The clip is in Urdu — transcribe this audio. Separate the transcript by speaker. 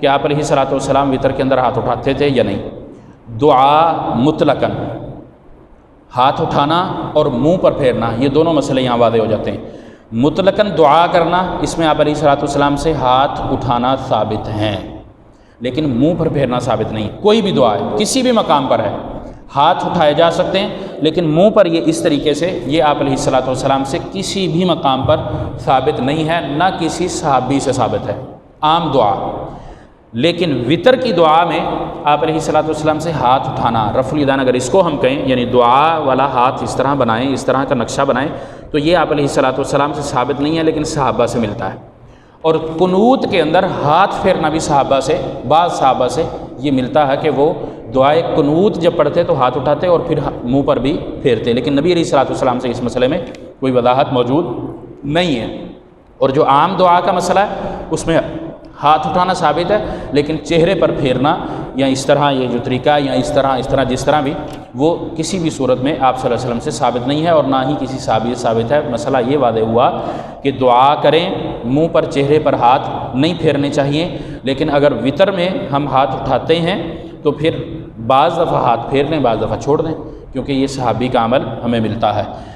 Speaker 1: کہ آپ علیہ الصلوۃ والسلام وطر کے اندر ہاتھ اٹھاتے تھے یا نہیں۔ دعا مطلقاً ہاتھ اٹھانا اور منہ پر پھیرنا، یہ دونوں مسئلے یہاں واضح ہو جاتے ہیں۔ مطلقاً دعا کرنا، اس میں آپ علیہ الصلوۃ والسلام سے ہاتھ اٹھانا ثابت ہیں، لیکن منہ پر پھیرنا ثابت نہیں۔ کوئی بھی دعا ہے، کسی بھی مقام پر ہے، ہاتھ اٹھائے جا سکتے ہیں، لیکن منہ پر یہ اس طریقے سے، یہ آپ علیہ الصلوۃ والسلام سے کسی بھی مقام پر ثابت نہیں ہے، نہ کسی صحابی سے ثابت ہے، عام دعا۔ لیکن وطر کی دعا میں آپ علیہ الصلوۃ والسلام سے ہاتھ اٹھانا، رفع الیدین اگر اس کو ہم کہیں، یعنی دعا والا ہاتھ اس طرح بنائیں، اس طرح کا نقشہ بنائیں، تو یہ آپ علیہ الصلوۃ والسلام سے ثابت نہیں ہے، لیکن صحابہ سے ملتا ہے۔ اور قنوت کے اندر ہاتھ پھیرنا بھی صحابہ سے، بعض صحابہ سے یہ ملتا ہے کہ وہ دعائے قنوت جب پڑھتے تو ہاتھ اٹھاتے اور پھر منہ پر بھی پھیرتے، لیکن نبی علیہ الصلوۃ والسلام سے اس مسئلے میں کوئی وضاحت موجود نہیں ہے۔ اور جو عام دعا کا مسئلہ ہے اس میں ہاتھ اٹھانا ثابت ہے، لیکن چہرے پر پھیرنا یا اس طرح یہ جو طریقہ یا اس طرح جس طرح بھی، وہ کسی بھی صورت میں آپ صلی اللہ علیہ وسلم سے ثابت نہیں ہے، اور نہ ہی کسی صحابی سے ثابت ہے۔ مسئلہ یہ واضح ہوا کہ دعا کریں، منہ پر چہرے پر ہاتھ نہیں پھیرنے چاہیے، لیکن اگر وطر میں ہم ہاتھ اٹھاتے ہیں تو پھر بعض دفعہ ہاتھ پھیر لیں، بعض دفعہ چھوڑ دیں، کیونکہ یہ صحابی کا عمل ہمیں ملتا ہے۔